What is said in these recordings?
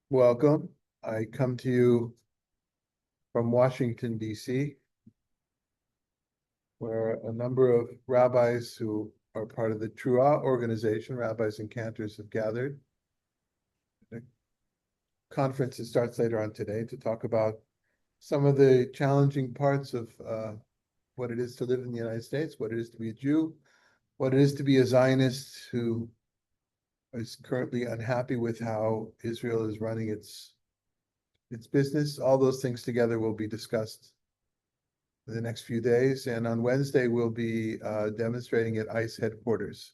Welcome. I come to you from Washington, D.C., where a number of rabbis who are part of the Truah organization, rabbis and cantors, have gathered. The conference that starts later on today to talk about some of the challenging parts of what it is to live in the United States, what it is to be a Jew, what it is to be a Zionist who is currently unhappy with how Israel is running its business. All those things together will be discussed in the next few days. And on Wednesday, we'll be demonstrating at ICE headquarters.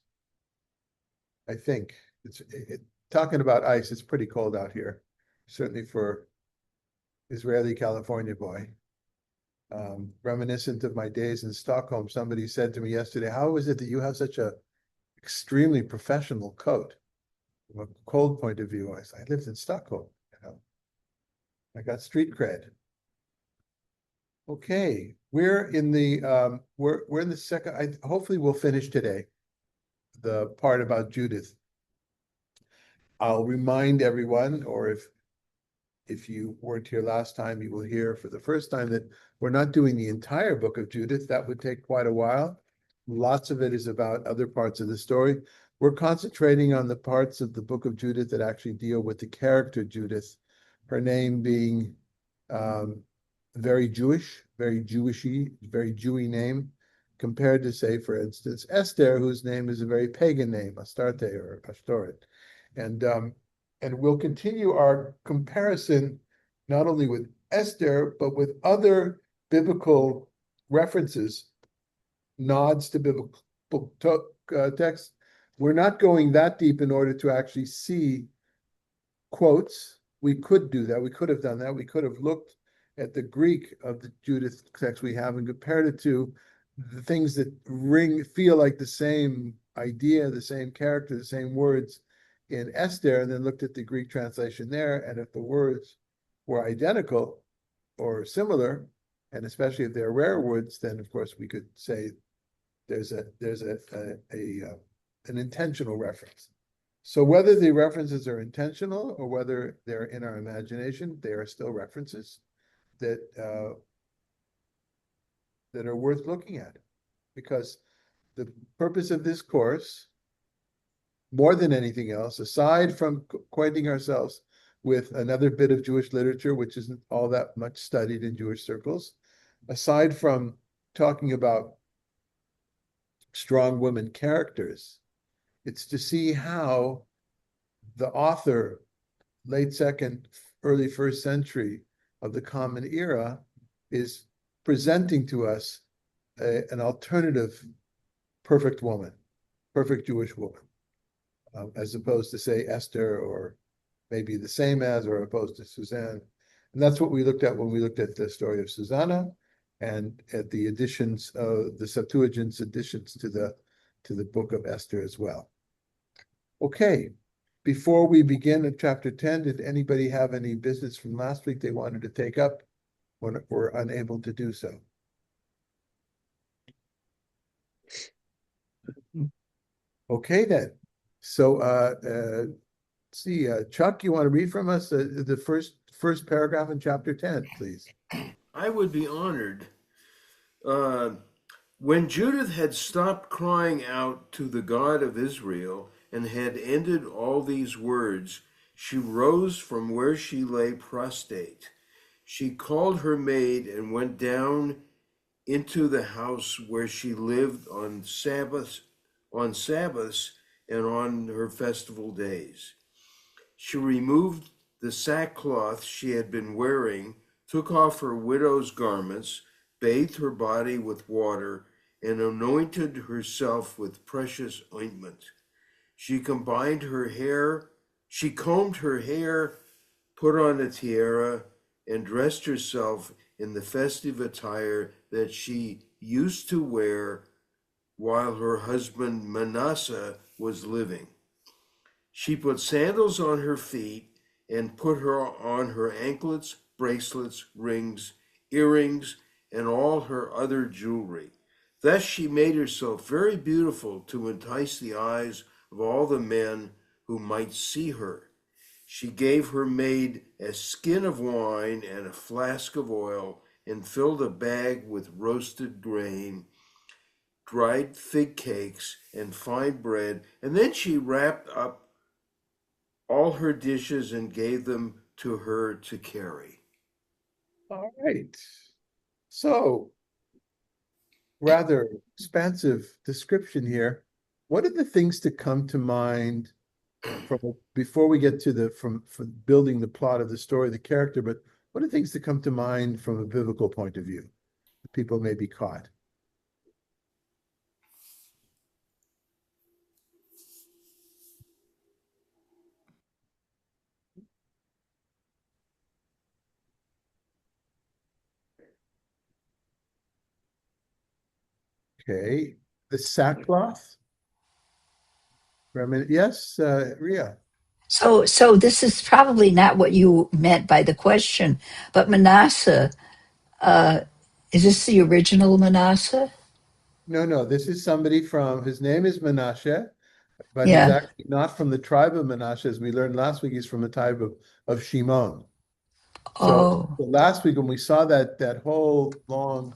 I think talking about ICE, it's pretty cold out here, certainly for Israeli California boy. Reminiscent of my days in Stockholm, somebody said to me yesterday, "How is it that you have such a extremely professional coat?" From a cold point of view, I lived in Stockholm, I got street cred. Okay, we're in the second. Hopefully, we'll finish today the part about Judith. I'll remind everyone, or if you weren't here last time, you will hear for the first time that we're not doing the entire book of Judith. That would take quite a while. Lots of it is about other parts of the story. We're concentrating on the parts of the book of Judith that actually deal with the character Judith, her name being very Jewish, very Jewishy, very Jewy name, compared to, say, for instance, Esther, whose name is a very pagan name, Astarte or Ashtoret. And we'll continue our comparison not only with Esther, but with other biblical references, nods to biblical texts. We're not going that deep in order to actually see quotes. We could do that. We could have done that. We could have looked at the Greek of the Judith text we have and compared it to the things that feel like the same idea, the same character, the same words in Esther, and then looked at the Greek translation there. And if the words were identical or similar, and especially if they're rare words, then of course we could say there's an intentional reference. So whether the references are intentional or whether they're in our imagination, they are still references that are worth looking at, because the purpose of this course, more than anything else, aside from acquainting ourselves with another bit of Jewish literature, which isn't all that much studied in Jewish circles, aside from talking about strong women characters, it's to see how the author, late second, early first century of the Common Era, is presenting to us an alternative perfect woman, perfect Jewish woman, as opposed to, say, Esther, or maybe the same as, or opposed to Susanna. And that's what we looked at when we looked at the story of Susanna and at the additions of the Septuagint's additions to the book of Esther as well. Okay, before we begin at chapter 10, did anybody have any business from last week they wanted to take up when we're unable to do so? Okay, then. So let's see, Chuck, you want to read from us the first paragraph in chapter 10, please? I would be honored. When Judith had stopped crying out to the God of Israel and had ended all these words, she rose from where she lay prostrate. She called her maid and went down into the house where she lived on Sabbaths and on her festival days. She removed the sackcloth she had been wearing, took off her widow's garments, bathed her body with water, and anointed herself with precious ointment. She combed her hair, put on a tiara, and dressed herself in the festive attire that she used to wear while her husband Manasseh was living. She put sandals on her feet and put on her anklets, bracelets, rings, earrings, and all her other jewelry. Thus she made herself very beautiful to entice the eyes of all the men who might see her. She gave her maid a skin of wine and a flask of oil, and filled a bag with roasted grain, dried fig cakes, and fine bread. And then she wrapped up all her dishes and gave them to her to carry. All right. So, rather expansive description here. What are the things to come to mind from before we get to the from building the plot of the story, the character, but what are things that come to mind from a biblical point of view? People may be caught. Okay. The sackcloth. Yes, Ria. So this is probably not what you meant by the question, but Manasseh, uh, is this the original Manasseh? No. This is somebody from, his name is Menashe, but he's Yeah. actually not from the tribe of Menashe. As we learned last week, he's from the tribe of Shimon. So Oh, last week when we saw that whole long,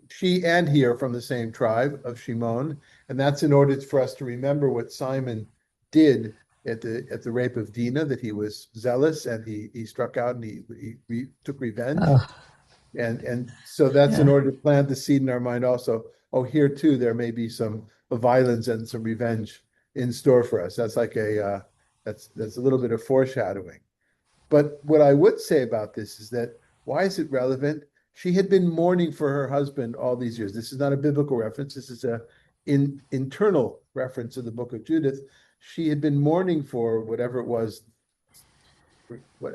she and he are from the same tribe of Shimon, and that's in order for us to remember what Simon did at the rape of Dinah, that he was zealous and he struck out and he took revenge. oh, And so that's in yeah. order to plant the seed in our mind also. Oh, here too, there may be some violence and some revenge in store for us. That's like that's a little bit of foreshadowing. But what I would say about this is that why is it relevant? She had been mourning for her husband all these years. This is not a biblical reference. This is a internal reference in the book of Judith. She had been mourning for whatever it was,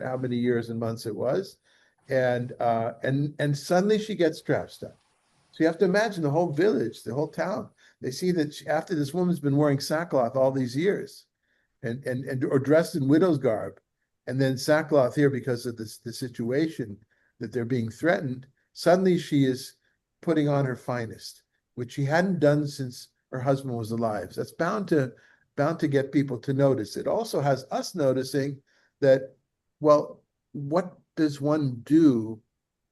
how many years and months it was, and suddenly she gets dressed up. So you have to imagine the whole village, the whole town. They see that after this woman's been wearing sackcloth all these years, and or dressed in widow's garb, and then sackcloth here because of the situation that they're being threatened. Suddenly she is putting on her finest, which she hadn't done since her husband was alive. So that's bound to get people to notice. It also has us noticing that, well, what does one do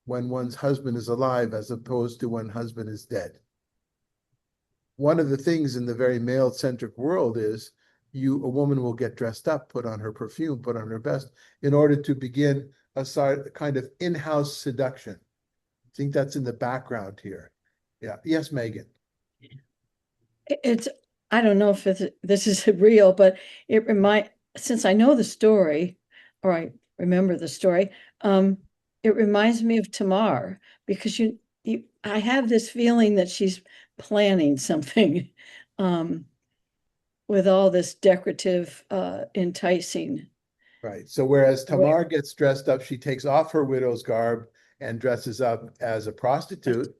when one's husband is alive as opposed to when husband is dead? One of the things in the very male-centric world is a woman will get dressed up, put on her perfume, put on her best, in order to begin a kind of in-house seduction. I think that's in the background here. Yeah. Yes, Megan. It's, I don't know if this is real, but since I know the story, or I remember the story, it reminds me of Tamar, because I have this feeling that she's planning something, with all this decorative, enticing. Right. So whereas Tamar gets dressed up, she takes off her widow's garb and dresses up as a prostitute.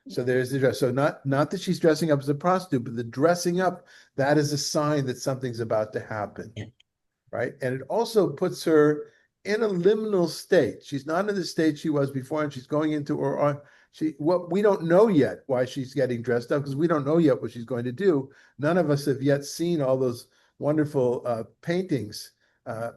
So there's the dress. So not that she's dressing up as a prostitute, but the dressing up, that is a sign that something's about to happen. Right. And it also puts her in a liminal state. She's not in the state she was before, and she's going into what we don't know yet why she's getting dressed up, because we don't know yet what she's going to do. None of us have yet seen all those wonderful paintings, of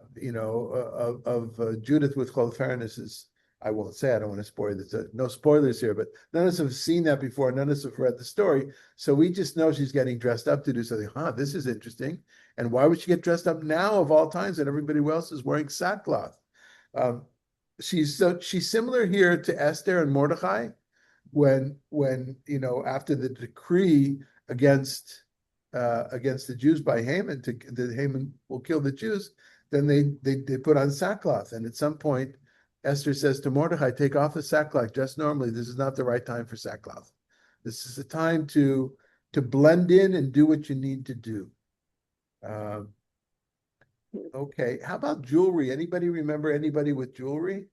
Judith with Holofernes's. I won't say, I don't want to spoil this. No spoilers here, but none of us have seen that before. None of us have read the story. So we just know she's getting dressed up to do something. This is interesting. And why would she get dressed up now of all times and everybody else is wearing sackcloth? She's similar here to Esther and Mordecai when after the decree against the Jews by Haman, that Haman will kill the Jews, then they put on sackcloth. And at some point, Esther says to Mordecai, take off the sackcloth, dress normally. This is not the right time for sackcloth. This is the time to blend in and do what you need to do. Okay, how about jewelry? Anybody remember anybody with jewelry?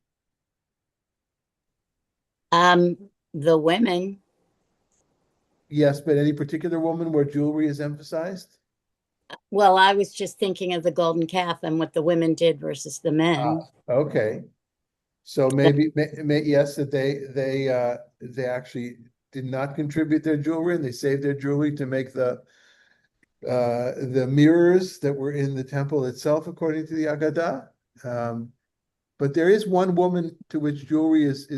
The women. Yes, but any particular woman where jewelry is emphasized? Well, I was just thinking of the golden calf and what the women did versus the men. Okay. So maybe yes, that they actually did not contribute their jewelry and they saved their jewelry to make the the mirrors that were in the temple itself, according to the Agadah. But there is one woman to which jewelry is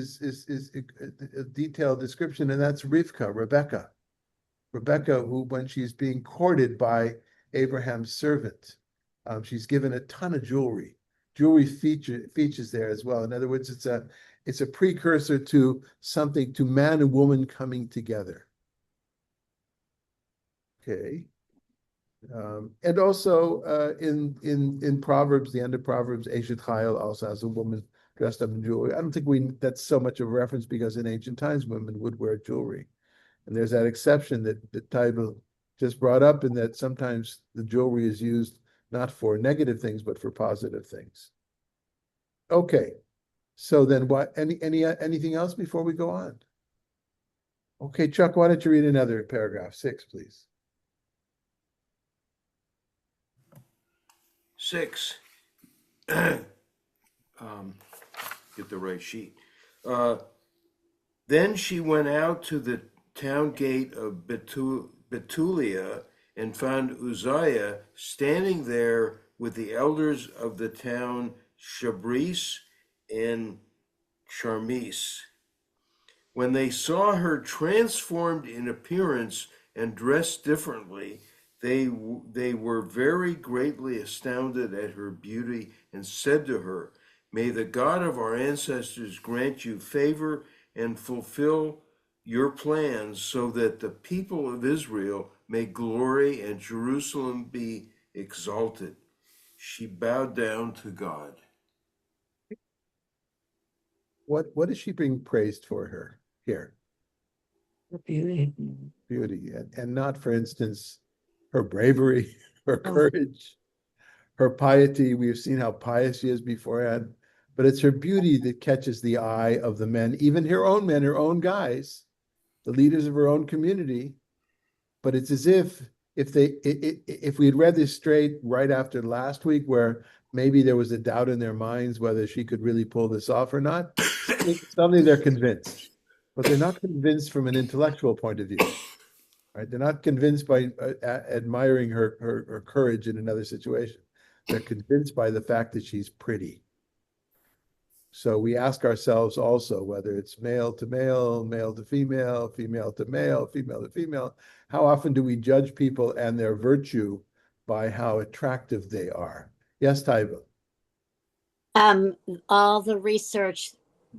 a detailed description, and that's Rebecca. Rebecca, who, when she's being courted by Abraham's servant, she's given a ton of jewelry. Jewelry features there as well. In other words, it's a precursor to something, to man and woman coming together. Okay. And also in Proverbs, the end of Proverbs, Eshet Chayil also has a woman dressed up in jewelry. I don't think that's so much of a reference, because in ancient times women would wear jewelry. And there's that exception that the Tobit just brought up, in that sometimes the jewelry is used not for negative things, but for positive things. Okay. So then what, anything else before we go on? Okay, Chuck, why don't you read another paragraph, 6, please? 6. Get the right sheet. Then she went out to the town gate of Betulia and found Uzziah standing there with the elders of the town Shabris and Charmis. When they saw her transformed in appearance and dressed differently, they were very greatly astounded at her beauty and said to her, "May the God of our ancestors grant you favor and fulfill your plans, so that the people of Israel may glory and Jerusalem be exalted." She bowed down to God. What is she being praised for her here? Beauty. Beauty, and not, for instance, her bravery, her courage, her piety. We've seen how pious she is beforehand, but it's her beauty that catches the eye of the men, even her own men, her own guys, the leaders of her own community. But it's as if we had read this straight right after last week, where maybe there was a doubt in their minds whether she could really pull this off or not, suddenly they're convinced. But they're not convinced from an intellectual point of view. Right? They're not convinced by admiring her courage in another situation. They're convinced by the fact that she's pretty. So we ask ourselves also, whether it's male to male, male to female, female to male, female to female, how often do we judge people and their virtue by how attractive they are? Yes, Taiba. All the research,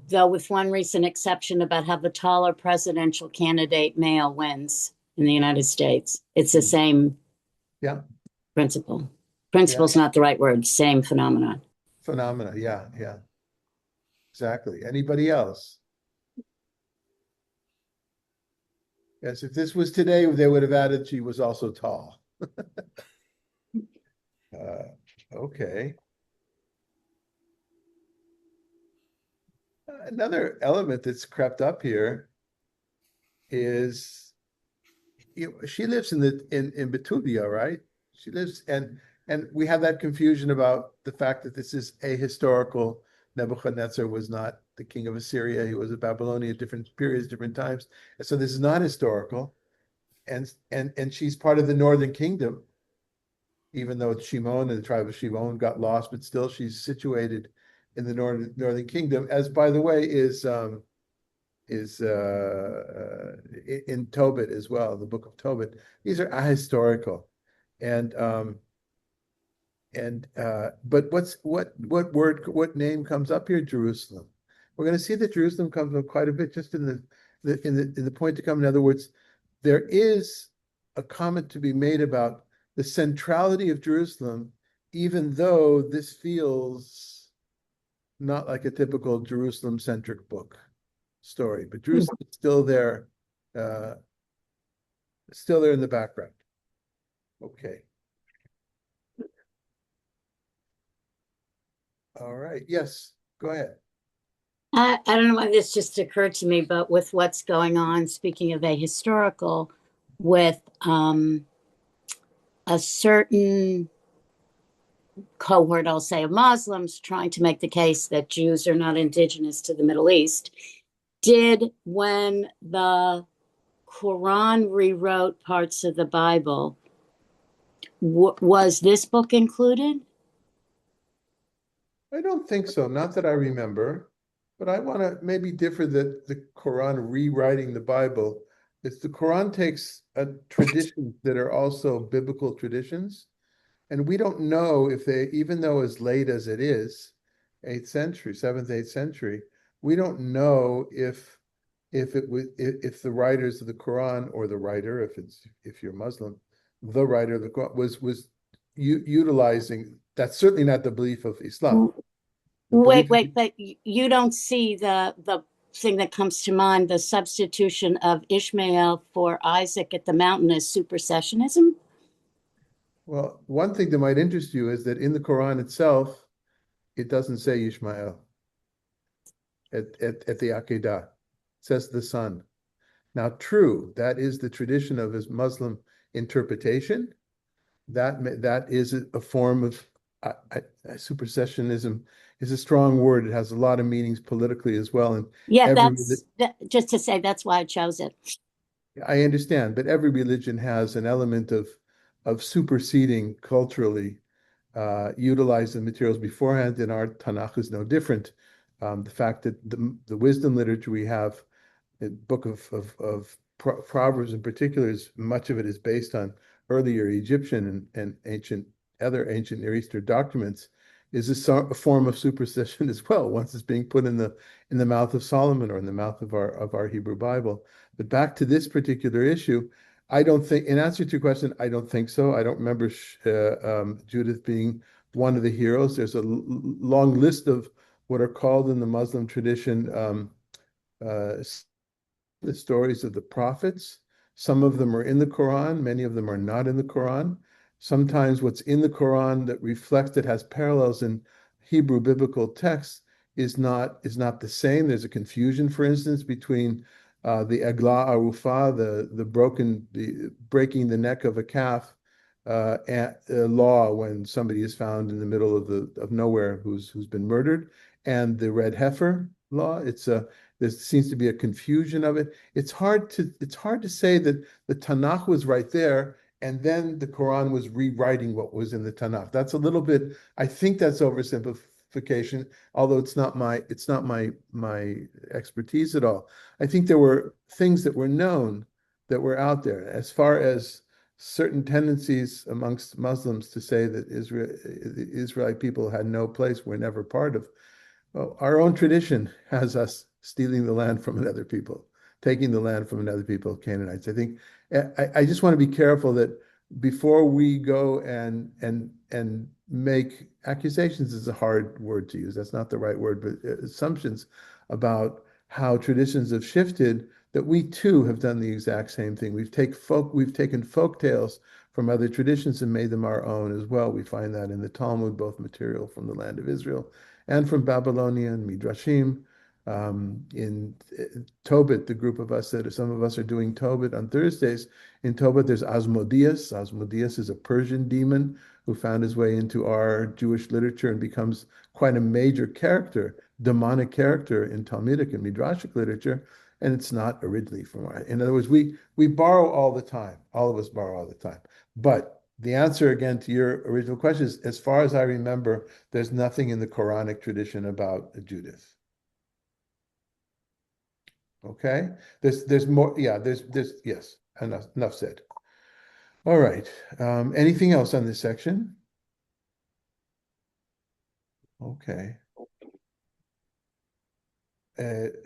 though with one recent exception, about how the taller presidential candidate male wins in the United States. It's the same principle. Principle's not the right word, same phenomenon. Phenomena, yeah. Exactly. Anybody else? Yes, if this was today, they would have added she was also tall. Okay. Another element that's crept up here is, she lives in Betulia, right? She lives, and we have that confusion about the fact that this is ahistorical. Nebuchadnezzar was not the king of Assyria; he was a Babylonian at different periods, different times, and so this is not historical. And she's part of the northern kingdom, even though Shimon and the tribe of Shimon got lost, but still she's situated in the northern kingdom, as, by the way, is in Tobit as well, the book of Tobit. These are ahistorical, but what name comes up here? Jerusalem. We're going to see that Jerusalem comes up quite a bit just in the point to come. In other words, there is a comment to be made about the centrality of Jerusalem, even though this feels not like a typical Jerusalem-centric book story, but Jerusalem is still there in the background. Okay. All right. Yes, go ahead. I don't know why this just occurred to me, but with what's going on, speaking of ahistorical, with a certain cohort, I'll say, of Muslims trying to make the case that Jews are not indigenous to the Middle East, when the Quran rewrote parts of the Bible, Was this book included? I don't think so, not that I remember, but I want to maybe differ that the Quran rewriting the Bible. It's the Quran takes traditions that are also biblical traditions, and we don't know if they, even though as late as it is, 8th century, 7th, 8th century, we don't know if it was if the writers of the Quran, or the writer, if you're Muslim, the writer of the Quran was utilizing. That's certainly not the belief of Islam. Wait, but you don't see the thing that comes to mind, the substitution of Ishmael for Isaac at the mountain, as supersessionism? Well, one thing that might interest you is that in the Quran itself, it doesn't say Ishmael at the Aqidah. It says the son. Now, true, that is the tradition of his Muslim interpretation. That is a form of supersessionism is a strong word. It has a lot of meanings politically as well. And yeah, that's just to say that's why I chose it. I understand, but every religion has an element of superseding culturally, utilizing materials beforehand, and our Tanakh is no different. The fact that the wisdom literature we have, the book of Proverbs in particular, is much of it is based on earlier Egyptian and other ancient Near Eastern documents, is a form of superstition as well, once it's being put in the mouth of Solomon or in the mouth of our Hebrew Bible. But back to this particular issue, I don't think, in answer to your question, I don't think so. I don't remember Judith being one of the heroes. There's a long list of what are called in the Muslim tradition the stories of the prophets. Some of them are in the Quran, many of them are not in the Quran. Sometimes what's in the Quran that reflects, that has parallels in Hebrew biblical texts, is not the same. There's a confusion, for instance, between the Eglah Arufah, the breaking the neck of a calf law when somebody is found in the middle of nowhere who's been murdered, and the red heifer law. There seems to be a confusion of it. It's hard to say that the Tanakh was right there and then the Quran was rewriting what was in the Tanakh. That's a little bit, I think that's oversimplification, although it's not my expertise at all. I think there were things that were known that were out there, as far as certain tendencies amongst Muslims to say that the Israelite people had no place, were never part of. Well, our own tradition has us stealing the land from another people, taking the land from another people, Canaanites. I think I just want to be careful that before we go and make accusations, is a hard word to use. That's not the right word, but assumptions about how traditions have shifted, that we too have done the exact same thing. We've taken folk tales from other traditions and made them our own as well. We find that in the Talmud, both material from the land of Israel and from Babylonian Midrashim. In Tobit, the group of us some of us are doing Tobit on Thursdays. In Tobit, there's Asmodeus. Asmodeus is a Persian demon who found his way into our Jewish literature and becomes quite a major character, demonic character in Talmudic and Midrashic literature. And it's not originally from our. In other words, we borrow all the time. All of us borrow all the time. But the answer, again, to your original question is, as far as I remember, there's nothing in the Quranic tradition about Judith. Okay, there's more. Yeah, there's yes. Enough said. All right. Anything else on this section? Okay.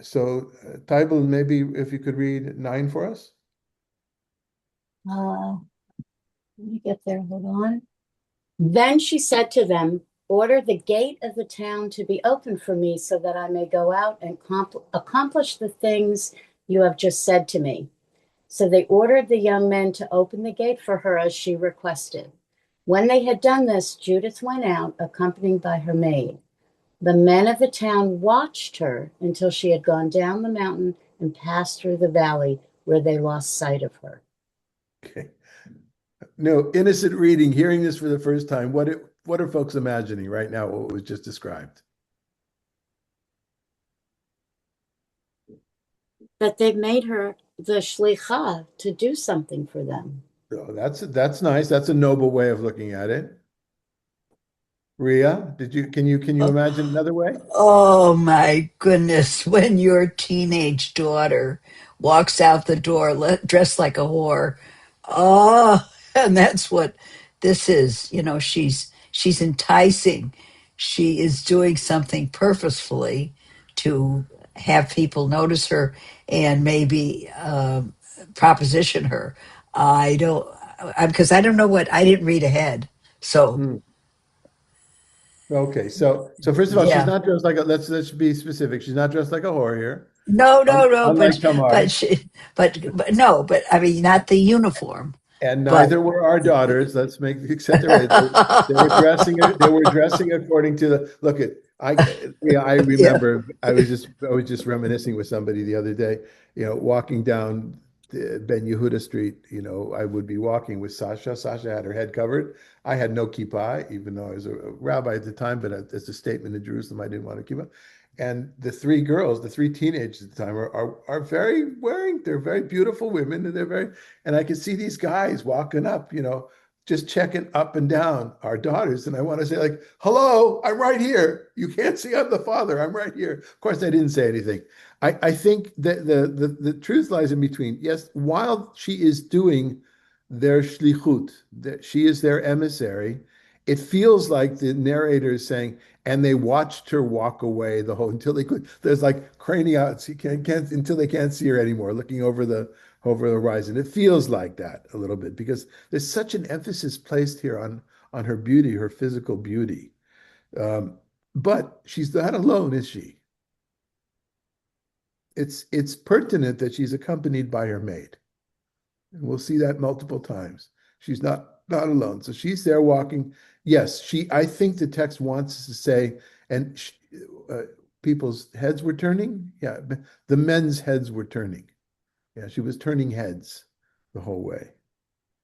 So, Tybal, maybe if you could read 9 for us. Let me get there. Hold on. Then she said to them, "Order the gate of the town to be open for me so that I may go out and accomplish the things you have just said to me." So they ordered the young men to open the gate for her as she requested. When they had done this, Judith went out, accompanied by her maid. The men of the town watched her until she had gone down the mountain and passed through the valley, where they lost sight of her. Okay. No, innocent reading, hearing this for the first time, what are folks imagining right now, what was just described? That they've made her the shlichah to do something for them. So that's nice. That's a noble way of looking at it. Ria, can you imagine another way? Oh my goodness, when your teenage daughter walks out the door dressed like a whore. Oh, and that's what this is. She's enticing. She is doing something purposefully to have people notice her and maybe proposition her. I don't, because I don't know what, I didn't read ahead. So, Hmm. Okay, so first of all, she's yeah. not dressed like a, let's be specific. She's not dressed like a whore here, No, no, no, unlike but Tamar. she, but no, but I mean not the uniform, And but neither were our daughters. Let's set the right. They were dressing according to the look at yeah, I yeah, remember I was just reminiscing with somebody the other day, walking down Ben Yehuda Street, I would be walking with Sasha. Sasha had her head covered. I had no kippah, even though I was a rabbi at the time, but as a statement in Jerusalem, I didn't want a kippah. And the three girls, the three teenagers at the time are very wearing, they're very beautiful women, and and I can see these guys walking up, just checking up and down our daughters. And I want to say, like, hello, I'm right here. You can't see I'm the father. I'm right here. Of course, I didn't say anything. I think that the truth lies in between. Yes, while she is doing their shlichut, that she is their emissary, it feels like the narrator is saying, and they watched her walk away the whole until they could. There's like craning out, so you can't until they can't see her anymore, looking over the horizon. It feels like that a little bit because there's such an emphasis placed here on her beauty, her physical beauty. Um, but she's not alone, is she? It's pertinent that she's accompanied by her maid. And we'll see that multiple times. She's not alone. So she's there walking. Yes, I think the text wants us to say, and uh, people's heads were turning. Yeah, the men's heads were turning. Yeah, she was turning heads the whole way.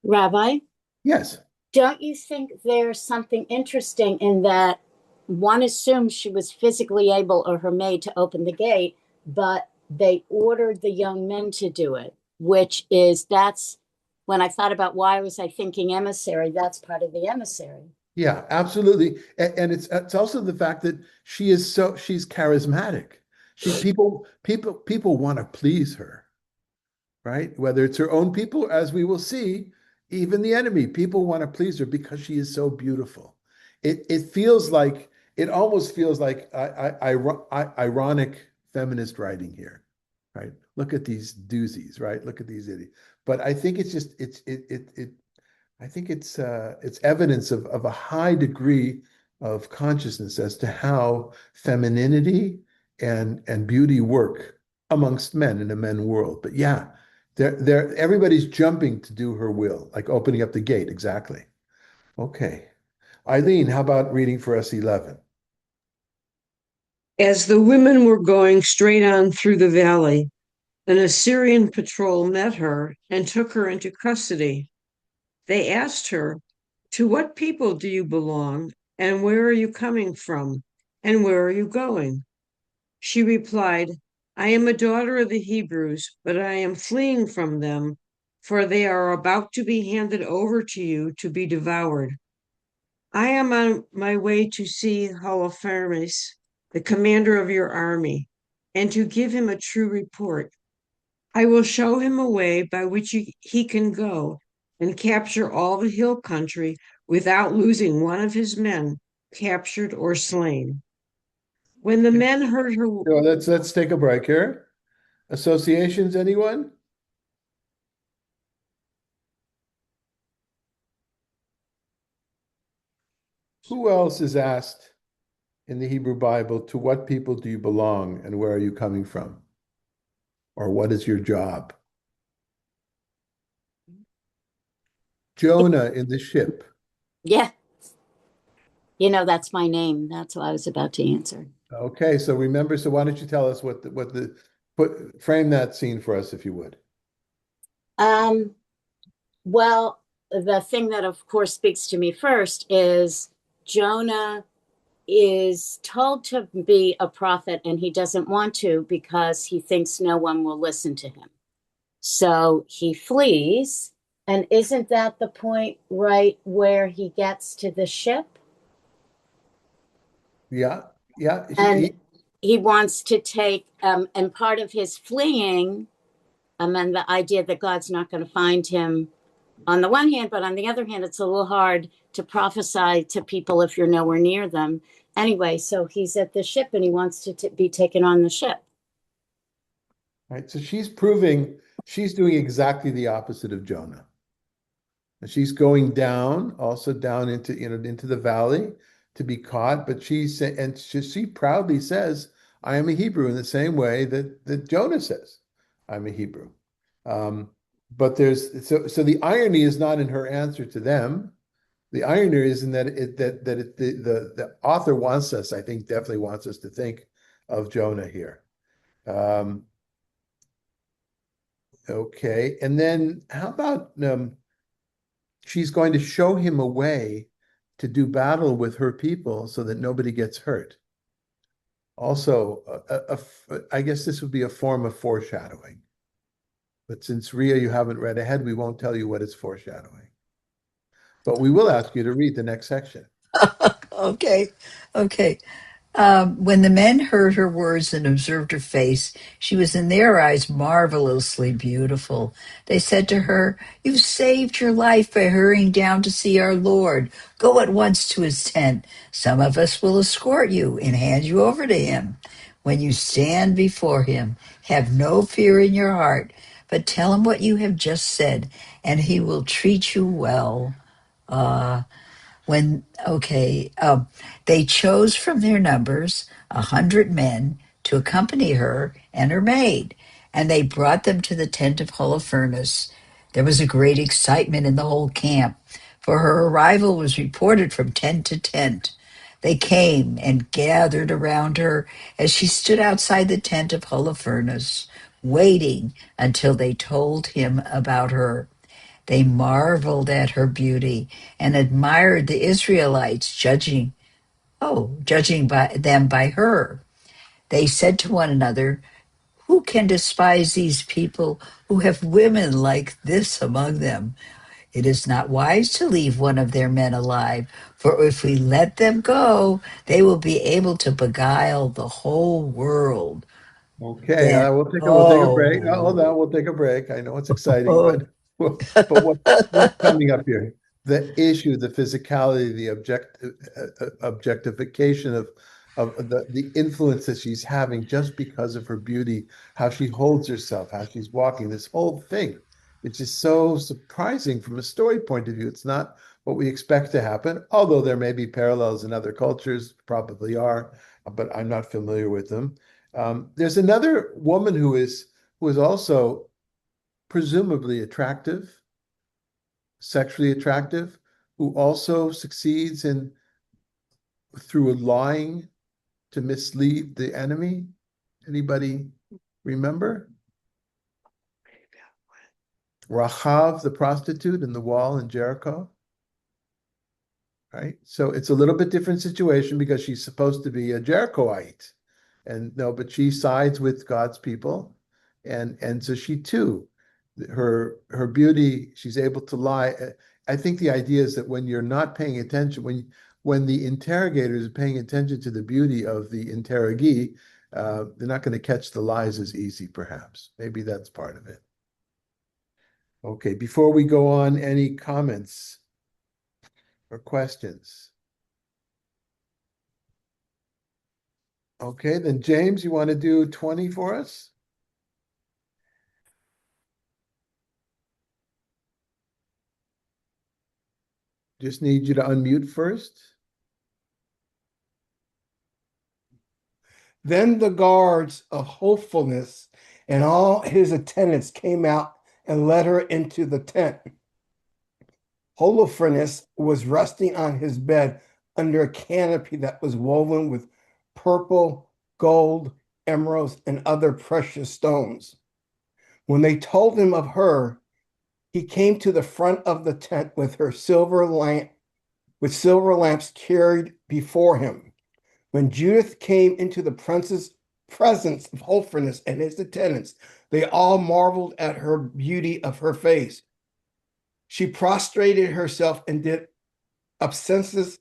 Rabbi, Yes. don't you think there's something interesting in that one assumes she was physically able or her maid to open the gate, but they ordered the young men to do it, that's when I thought about why was I thinking emissary, that's part of the emissary. Yeah, absolutely. And it's also the fact that she's charismatic. People want to please her, right? Whether it's her own people, as we will see, even the enemy, people want to please her because she is so beautiful. It almost feels like ironic feminist writing here, right? Look at these doozies, right? Look at these idiots. But I think it's just I think it's evidence of a high degree of consciousness as to how femininity and beauty work amongst men in a men world. But yeah, everybody's jumping to do her will, like opening up the gate. Exactly. Okay. Eileen, how about reading for us 11? As the women were going straight on through the valley, an Assyrian patrol met her and took her into custody. They asked her, "To what people do you belong, and where are you coming from, and where are you going?" She replied, "I am a daughter of the Hebrews, but I am fleeing from them, for they are about to be handed over to you to be devoured. I am on my way to see Holofernes, the commander of your army, and to give him a true report. I will show him a way by which he can go and capture all the hill country without losing one of his men, captured or slain." When the men heard her, So let's take a break here. Associations, anyone? Who else is asked in the Hebrew Bible, to what people do you belong and where are you coming from? Or what is your job? Jonah in the ship. Yeah, that's my name. That's what I was about to answer. Okay, so remember, so why don't you tell us frame that scene for us, if you would. Well, the thing that of course speaks to me first is Jonah is told to be a prophet and he doesn't want to because he thinks no one will listen to him. So he flees And isn't that the point right where he gets to the ship? Yeah, yeah. And he wants to take, and part of his fleeing, and the idea that God's not going to find him on the one hand, but on the other hand, it's a little hard to prophesy to people if you're nowhere near them. Anyway, so he's at the ship and he wants to be taken on the ship. Right. So she's proving she's doing exactly the opposite of Jonah. And she's going down, also down into into the valley to be caught. But she proudly says, "I am a Hebrew," in the same way that Jonah says, "I'm a Hebrew." But so the irony is not in her answer to them. The irony is in the author wants us, I think, definitely wants us to think of Jonah here. Okay, and then how about she's going to show him a way to do battle with her people so that nobody gets hurt. Also, I guess this would be a form of foreshadowing. But since Ria, you haven't read ahead, we won't tell you what it's foreshadowing. But we will ask you to read the next section. Okay. When the men heard her words and observed her face, she was in their eyes marvelously beautiful. They said to her, "You've saved your life by hurrying down to see our Lord. Go at once to his tent. Some of us will escort you and hand you over to him. When you stand before him, have no fear in your heart, but tell him what you have just said, and he will treat you well." Uh, they chose from their numbers 100 men to accompany her and her maid, and they brought them to the tent of Holofernes. There was a great excitement in the whole camp, for her arrival was reported from tent to tent. They came and gathered around her as she stood outside the tent of Holofernes, waiting until they told him about her. They marveled at her beauty and admired the Israelites, judging them by her. They said to one another, "Who can despise these people who have women like this among them? It is not wise to leave one of their men alive, for if we let them go, they will be able to beguile the whole world." Okay, Then, we'll take a break. Hold on, we'll take a break. I know it's exciting, but what's coming up here? The issue, the physicality, the objectification of the influence that she's having just because of her beauty, how she holds herself, how she's walking, this whole thing. It's just so surprising from a story point of view. It's not what we expect to happen, although there may be parallels in other cultures, probably are, but I'm not familiar with them. There's another woman who is also presumably attractive, sexually attractive, who also succeeds in through lying to mislead the enemy. Anybody remember? Rahav, the prostitute in the wall in Jericho. Right? So it's a little bit different situation because she's supposed to be a Jerichoite. But she sides with God's people. And so she too, her beauty, she's able to lie. I think the idea is that when you're not paying attention, when the interrogator is paying attention to the beauty of the interrogee, they're not going to catch the lies as easy, perhaps. Maybe that's part of it. Okay, before we go on, any comments or questions? Okay, then James, you want to do 20 for us? Just need you to unmute first. Then the guards of hopefulness and all his attendants came out and led her into the tent. Holofernes was resting on his bed under a canopy that was woven with purple, gold, emeralds, and other precious stones. When they told him of her, he came to the front of the tent with silver lamps carried before him. When Judith came into the presence of Holofernes and his attendants, they all marveled at her beauty of her face. She prostrated herself and did obeisances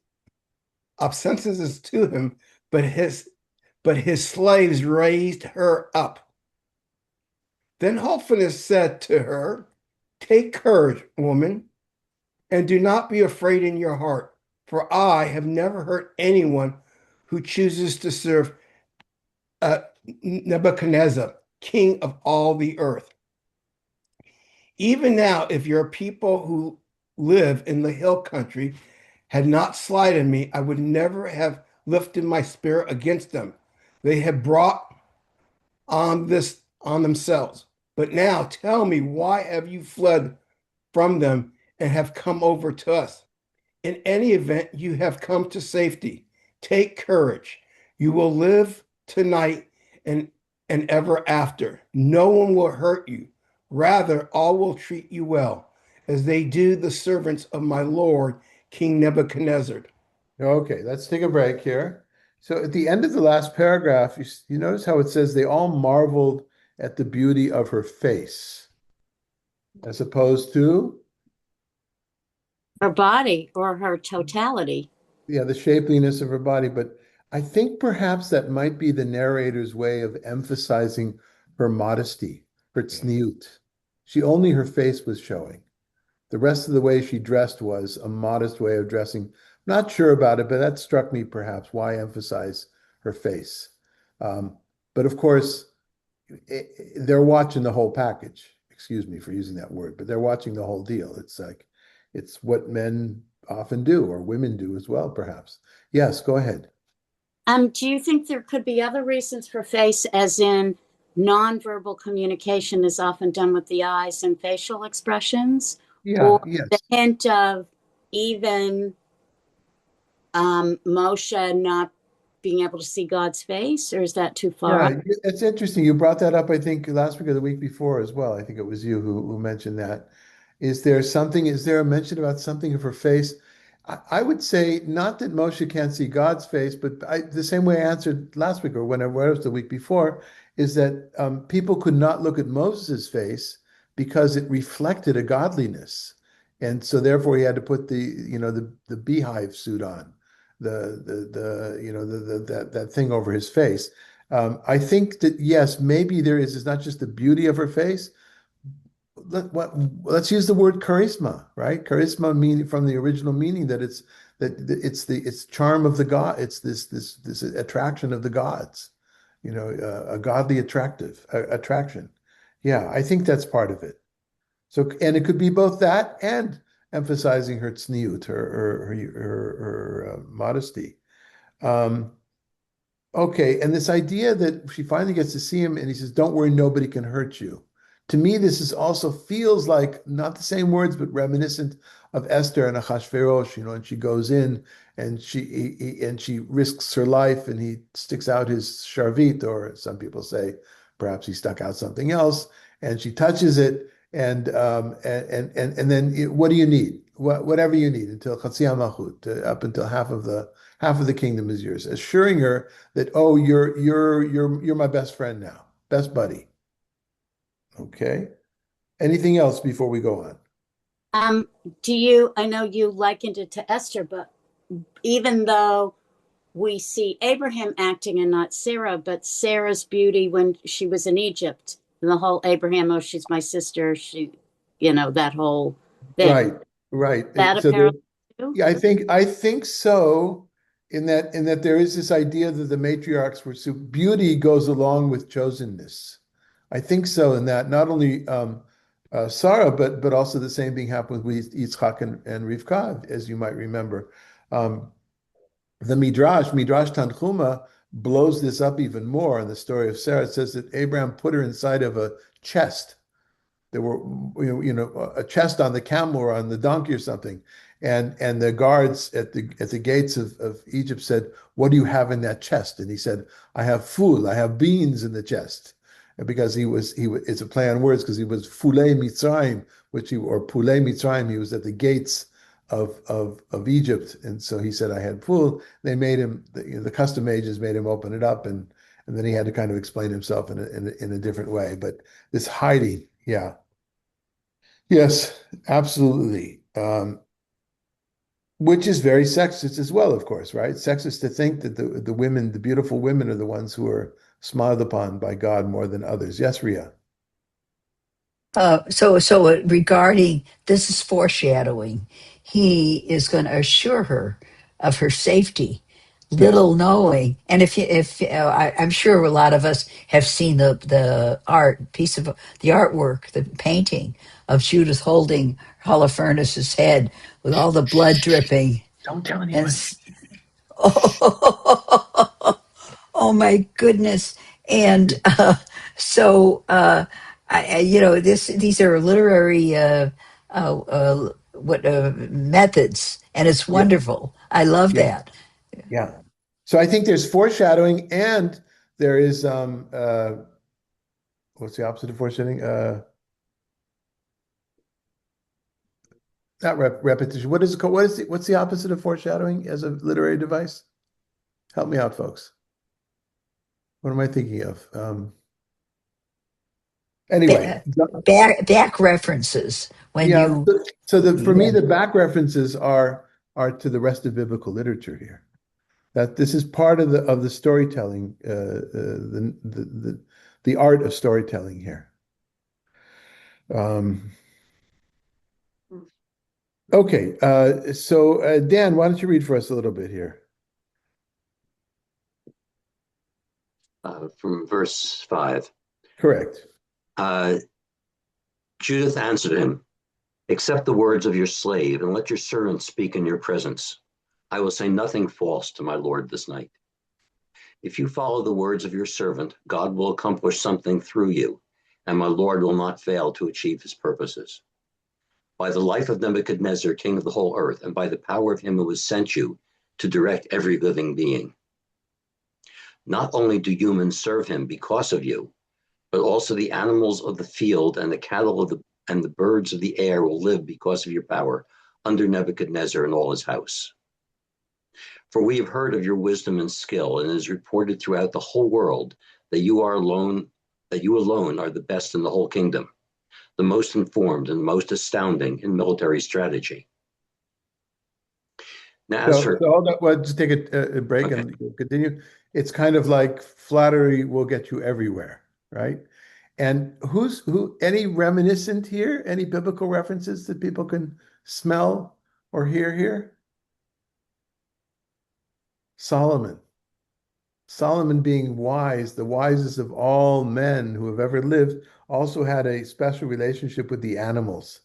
to him, but his slaves raised her up. Then Hophanes said to her, "Take courage, woman, and do not be afraid in your heart, for I have never hurt anyone who chooses to serve Nebuchadnezzar, king of all the earth. Even now, if your people who live in the hill country had not slighted me, I would never have lifted my spear against them. They have brought on this on themselves. But now tell me, why have you fled from them and have come over to us? In any event, you have come to safety. Take courage. You will live tonight and ever after. No one will hurt you. Rather, all will treat you well, as they do the servants of my Lord, King Nebuchadnezzar." Okay, let's take a break here. So at the end of the last paragraph, you notice how it says they all marveled at the beauty of her face, as opposed to Her body or her totality. yeah, the shapeliness of her body. But I think perhaps that might be the narrator's way of emphasizing her modesty, her tzniut. Only her face was showing. The rest of the way she dressed was a modest way of dressing. Not sure about it, but that struck me perhaps. Why emphasize her face? But of course, they're watching the whole package. Excuse me for using that word, but they're watching the whole deal. It's like, it's what men often do, or women do as well, perhaps. Yes, go ahead. Do you think there could be other reasons for face, as in nonverbal communication is often done with the eyes and facial expressions? Yeah, Or yes. the hint of even Moshe not being able to see God's face, or is that too far? Yeah, it's interesting. You brought that up, I think, last week or the week before as well. I think it was you who mentioned that. Is there a mention about something of her face? I would say not that Moshe can't see God's face, but the same way I answered last week or whenever it was the week before, is that people could not look at Moses' face because it reflected a godliness. And so therefore he had to put the beehive suit on, that thing over his face. I think that yes, maybe it's not just the beauty of her face. Let's use the word charisma, right? Charisma meaning from the original meaning that it's charm of the god. It's this attraction of the gods, a godly attraction. Yeah, I think that's part of it. So, and it could be both that and emphasizing her tzniut, her modesty. Okay, and this idea that she finally gets to see him and he says, "Don't worry, nobody can hurt you." To me, this is also feels like not the same words, but reminiscent of Esther and Achashverosh, and she goes in and she risks her life and he sticks out his sharvit, or some people say perhaps he stuck out something else, and she touches it, and then what do you need? Whatever you need until Chatzi HaMalchut, up until half of the kingdom is yours, assuring her that, oh, you're my best friend now, best buddy. Okay. Anything else before we go on? I know you likened it to Esther, but even though we see Abraham acting and not Sarah, but Sarah's beauty when she was in Egypt, and the whole Abraham, oh, she's my sister, that whole thing. Right. That So apparently too? yeah, I think so. In that there is this idea that the matriarchs were, so beauty goes along with chosenness. I think so. In that not only Sarah, but also the same thing happened with Yitzchak and Rivka, as you might remember. The Midrash Tanchuma, blows this up even more in the story of Sarah. It says that Abraham put her inside of a chest. There were, a chest on the camel or on the donkey or something, and the guards at the gates of Egypt said, "What do you have in that chest?" And he said, "I have food. I have beans in the chest." And because it's a play on words, because he was Fulei Mitzrayim, or Pulei Mitzrayim, he was at the gates of Egypt, and so he said, "I had food." They made him, the custom agents made him open it up, and then he had to kind of explain himself in a different way. But this hiding. Yeah. Yes, absolutely. Which is very sexist as well, of course, right? Sexist to think that the women, the beautiful women, are the ones who are smiled upon by God more than others. Yes, Ria. So regarding this is foreshadowing. He is going to assure her of her safety, Yes. little knowing. And if I'm sure a lot of us have seen the art piece of the artwork, the painting of Judith holding Holofernes's head with all the blood dripping, Don't tell and anyone. oh my goodness. And so these are literary methods, and it's Yeah, wonderful. I love yeah, that. yeah. So I think there's foreshadowing and there is what's the opposite of foreshadowing? Not repetition. What is it called? What's the opposite of foreshadowing as a literary device? Help me out, folks. What am I thinking of? Anyway, Back references when yeah. you So for me, yeah. the back references are to the rest of biblical literature here. That this is part of the storytelling, the art of storytelling here. Um, okay, so Dan, why don't you read for us a little bit here? From verse 5. Correct. Judith answered him, accept the words of your slave, and let your servant speak in your presence. I will say nothing false to my lord this night. If you follow the words of your servant, God will accomplish something through you, and my lord will not fail to achieve his purposes. By the life of Nebuchadnezzar, king of the whole earth, and by the power of him who has sent you to direct every living being. Not only do humans serve him because of you, but also the animals of the field and the cattle and the birds of the air will live because of your power under Nebuchadnezzar and all his house. For we have heard of your wisdom and skill, and it is reported throughout the whole world that you alone are the best in the whole kingdom, the most informed and most astounding in military strategy. Now, So hold on, well, just take a break Okay. and continue. It's kind of like flattery will get you everywhere, right? And any reminiscent here? Any biblical references that people can smell or hear here? Solomon. Solomon being wise, the wisest of all men who have ever lived, also had a special relationship with the animals.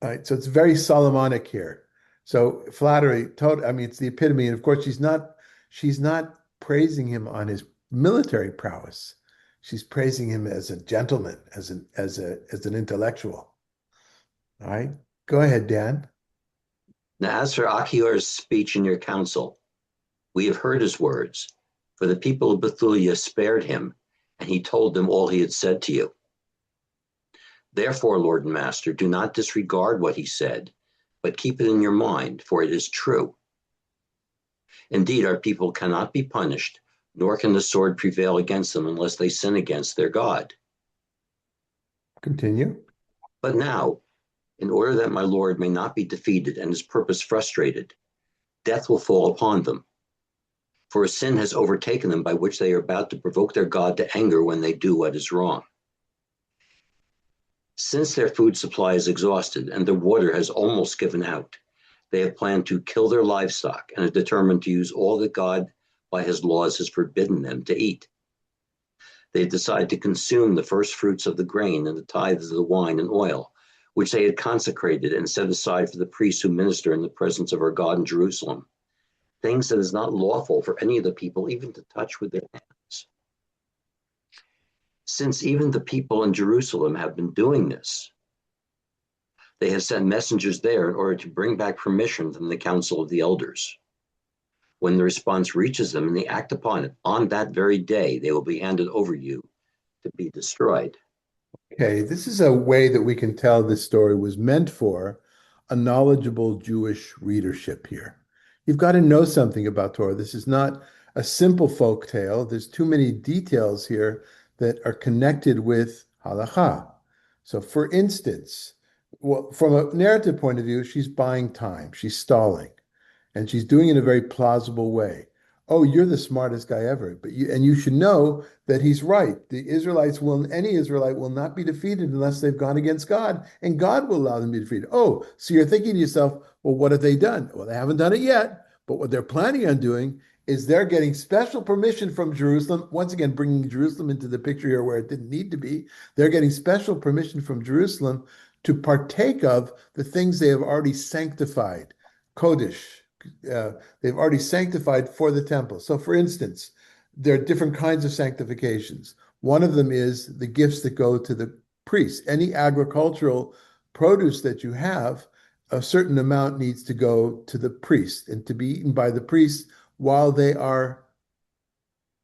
All right, so it's very Solomonic here. So flattery, I mean, it's the epitome. And of course, she's not praising him on his military prowess. She's praising him as a gentleman, as an intellectual. All right, go ahead, Dan. Now, as for Achior's speech in your council, we have heard his words, for the people of Bethulia spared him, and he told them all he had said to you. Therefore, Lord and Master, do not disregard what he said, but keep it in your mind, for it is true. Indeed, our people cannot be punished, nor can the sword prevail against them unless they sin against their God. Continue. But now, in order that my Lord may not be defeated and his purpose frustrated, death will fall upon them. For a sin has overtaken them by which they are about to provoke their God to anger when they do what is wrong. Since their food supply is exhausted and their water has almost given out, they have planned to kill their livestock and are determined to use all that God, by his laws, has forbidden them to eat. They have decided to consume the first fruits of the grain and the tithes of the wine and oil, which they had consecrated and set aside for the priests who minister in the presence of our God in Jerusalem, things that is not lawful for any of the people even to touch with their hands. Since even the people in Jerusalem have been doing this, they have sent messengers there in order to bring back permission from the council of the elders. When the response reaches them and they act upon it, on that very day, they will be handed over you to be destroyed. Okay, this is a way that we can tell this story was meant for a knowledgeable Jewish readership here. You've got to know something about Torah. This is not a simple folk tale. There's too many details here that are connected with halacha. So for instance, well, from a narrative point of view, she's buying time, she's stalling, and she's doing it in a very plausible way. Oh, you're the smartest guy ever, but you should know that he's right. Any Israelite will not be defeated unless they've gone against God, and God will allow them to be defeated. Oh, so you're thinking to yourself, well, what have they done? Well, they haven't done it yet, but what they're planning on doing is they're getting special permission from Jerusalem. Once again, bringing Jerusalem into the picture here where it didn't need to be. They're getting special permission from Jerusalem to partake of the things they have already sanctified, Kodesh. They've already sanctified for the temple. So for instance, there are different kinds of sanctifications. One of them is the gifts that go to the priests. Any agricultural produce that you have, a certain amount needs to go to the priest and to be eaten by the priests while they are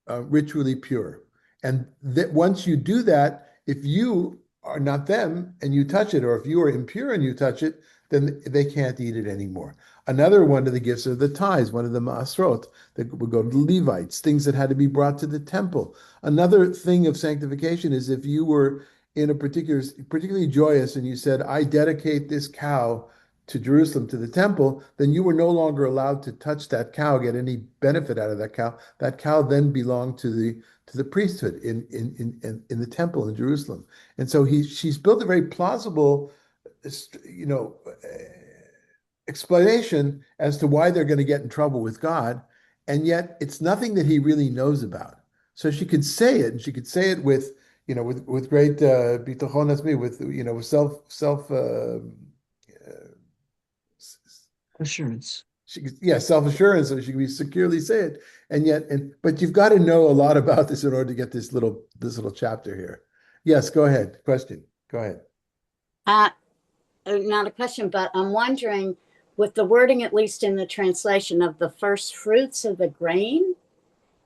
ritually pure. And that once you do that, if you are not them and you touch it, or if you are impure and you touch it, then they can't eat it anymore. Another one of the gifts are the tithes, one of the ma'asrot that would go to the Levites, things that had to be brought to the temple. Another thing of sanctification is if you were in a particularly joyous and you said, I dedicate this cow to Jerusalem, to the temple, then you were no longer allowed to touch that cow, get any benefit out of that cow. That cow then belonged to the priesthood in the temple in Jerusalem. And so she's built a very plausible, explanation as to why they're going to get in trouble with God, and yet it's nothing that he really knows about. So she could say it, and she could say it with great bitachon atzmi, with self assurance. Self-assurance, so she can be securely say it. But you've got to know a lot about this in order to get this little chapter here. Yes, go ahead. Question. Go ahead. Not a question, but I'm wondering, with the wording, at least in the translation, of the first fruits of the grain,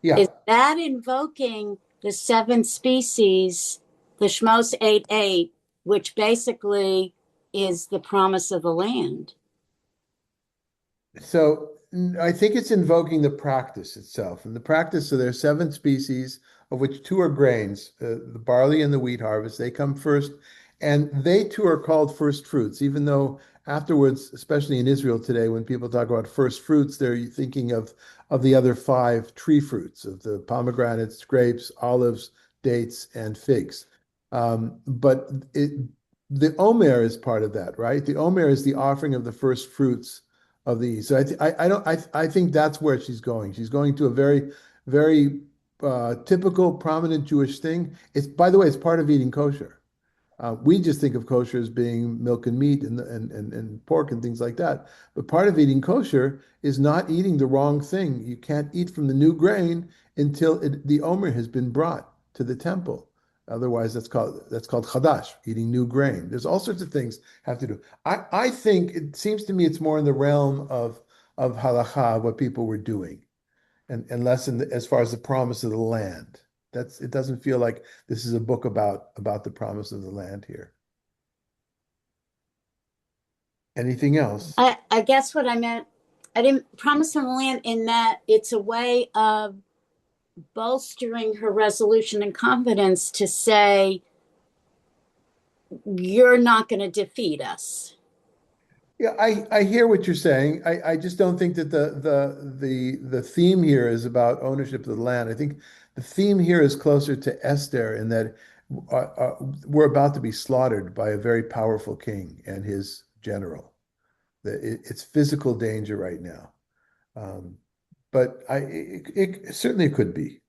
is that invoking the 7 species, the Shmos 8:8, which basically is the promise of the land? So I think it's invoking the practice itself. And the practice, so there are 7 species, of which 2 are grains, the barley and the wheat harvest. They come first, and they too are called first fruits, even though afterwards, especially in Israel today, when people talk about first fruits, they're thinking of the other 5 tree fruits, of the pomegranates, grapes, olives, dates, and figs. But the Omer is part of that, right? The Omer is the offering of the first fruits of these. So I think that's where she's going. She's going to a very, very typical, prominent Jewish thing. By the way, it's part of eating kosher. We just think of kosher as being milk and meat and pork and things like that. But part of eating kosher is not eating the wrong thing. You can't eat from the new grain until the Omer has been brought to the temple. Otherwise, that's called chadash, eating new grain. There's all sorts of things have to do. I think it seems to me it's more in the realm of halakha, what people were doing, and less as far as the promise of the land. It doesn't feel like this is a book about the promise of the land here. Anything else? I guess what I meant, I didn't promise on the land in that it's a way of bolstering her resolution and confidence to say, you're not going to defeat us. Yeah, I hear what you're saying. I just don't think that the theme here is about ownership of the land. I think the theme here is closer to Esther in that we're about to be slaughtered by a very powerful king and his general. It's physical danger right now. But it certainly could be.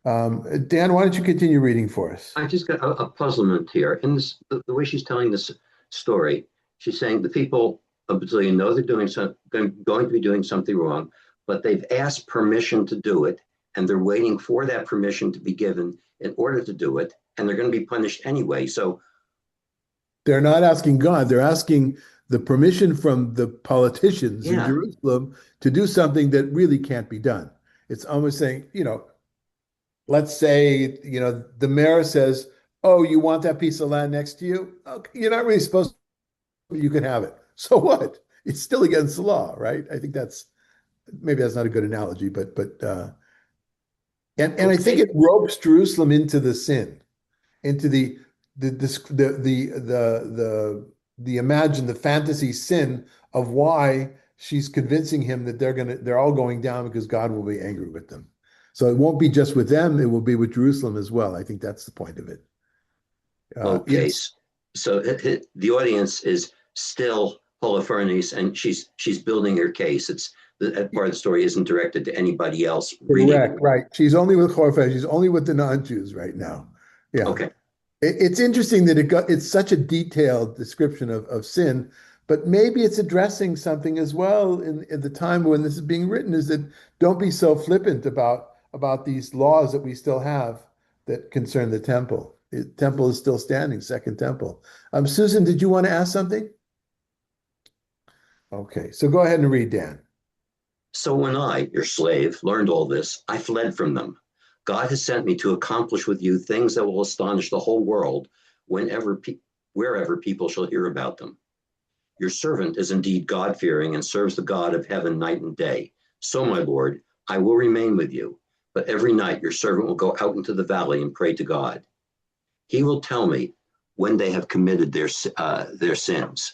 Dan, why don't you continue reading for us? I just got a puzzlement here. In this, the way she's telling this story, she's saying the people of Brazilian know they're going to be doing something wrong, but they've asked permission to do it, and they're waiting for that permission to be given in order to do it, and they're going to be punished anyway. So they're not asking God, they're asking the permission from the politicians in Jerusalem to do something that really can't be done. It's almost saying, let's say, the mayor says, oh, you want that piece of land next to you? Okay, you're not really supposed to, you can have it. So what? It's still against the law, right? I think maybe that's not a good analogy, but I think it ropes Jerusalem into the sin, into the the fantasy sin of why she's convincing him that they're all going down because God will be angry with them. So it won't be just with them, it will be with Jerusalem as well. I think that's the point of it. Okay, Yes. so the audience is still Holofernes, and she's building her case. That part of the story isn't directed to anybody else reading. Correct, right. She's only with Holofernes. She's only with the non-Jews right now. Yeah. Okay. It's interesting that it's such a detailed description of sin, but maybe it's addressing something as well in the time when this is being written, is that don't be so flippant about these laws that we still have that concern the temple. The temple is still standing, Second Temple. Susan, did you want to ask something? Okay, so go ahead and read, Dan. So when I, your slave, learned all this, I fled from them. God has sent me to accomplish with you things that will astonish the whole world wherever people shall hear about them. Your servant is indeed God-fearing and serves the God of heaven night and day. So, my Lord, I will remain with you, but every night your servant will go out into the valley and pray to God. He will tell me when they have committed their sins.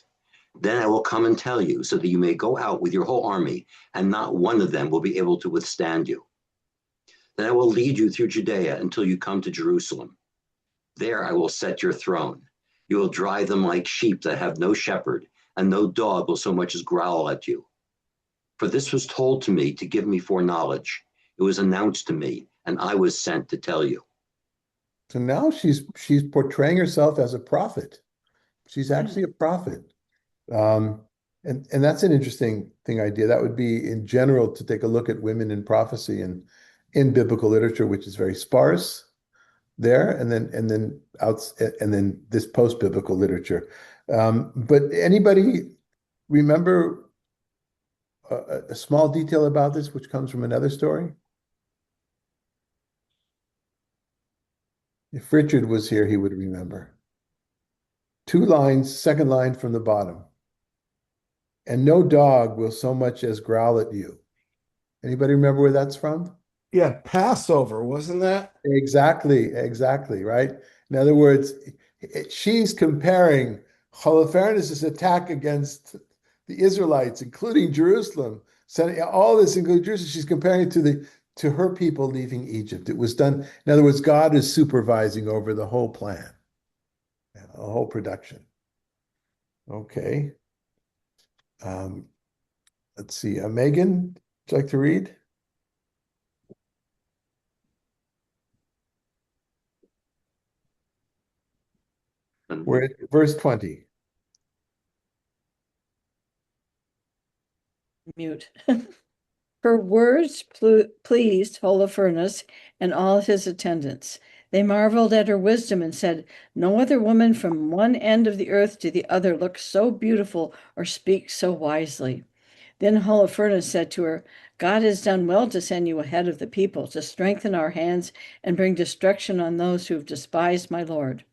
Then I will come and tell you, so that you may go out with your whole army, and not one of them will be able to withstand you. Then I will lead you through Judea until you come to Jerusalem. There I will set your throne. You will drive them like sheep that have no shepherd, and no dog will so much as growl at you. For this was told to me to give me foreknowledge. It was announced to me, and I was sent to tell you. So now she's portraying herself as a prophet. She's actually a prophet. And that's an interesting idea. That would be in general to take a look at women in prophecy and in biblical literature, which is very sparse there, and then this post-biblical literature. But anybody remember a small detail about this, which comes from another story? If Richard was here, he would remember. 2 lines, second line from the bottom. And no dog will so much as growl at you. Anybody remember where that's from? Yeah, Passover, wasn't that? Exactly, right? In other words, she's comparing Holofernes' attack against the Israelites, including Jerusalem, sending all this, including Jerusalem. She's comparing it to her people leaving Egypt. It was done. In other words, God is supervising over the whole plan, the whole production. Okay. Let's see. Megan, would you like to read? We're at verse 20. Mute. Her words pleased Holofernes and all his attendants. They marveled at her wisdom and said, "No other woman from one end of the earth to the other looks so beautiful or speaks so wisely." Then Holofernes said to her, "God has done well to send you ahead of the people, to strengthen our hands and bring destruction on those who have despised my Lord.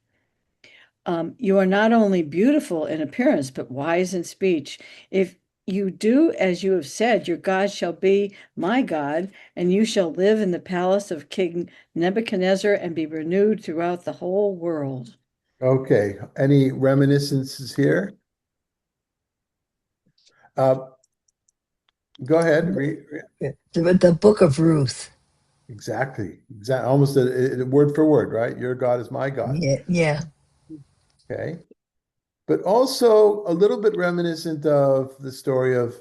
You are not only beautiful in appearance, but wise in speech. If you do as you have said, your God shall be my God, and you shall live in the palace of King Nebuchadnezzar and be renewed throughout the whole world." Okay. Any reminiscences here? Go ahead. The book of Ruth. Exactly. Almost a word for word, right? Your God is my God. Yeah. Okay. But also a little bit reminiscent of the story of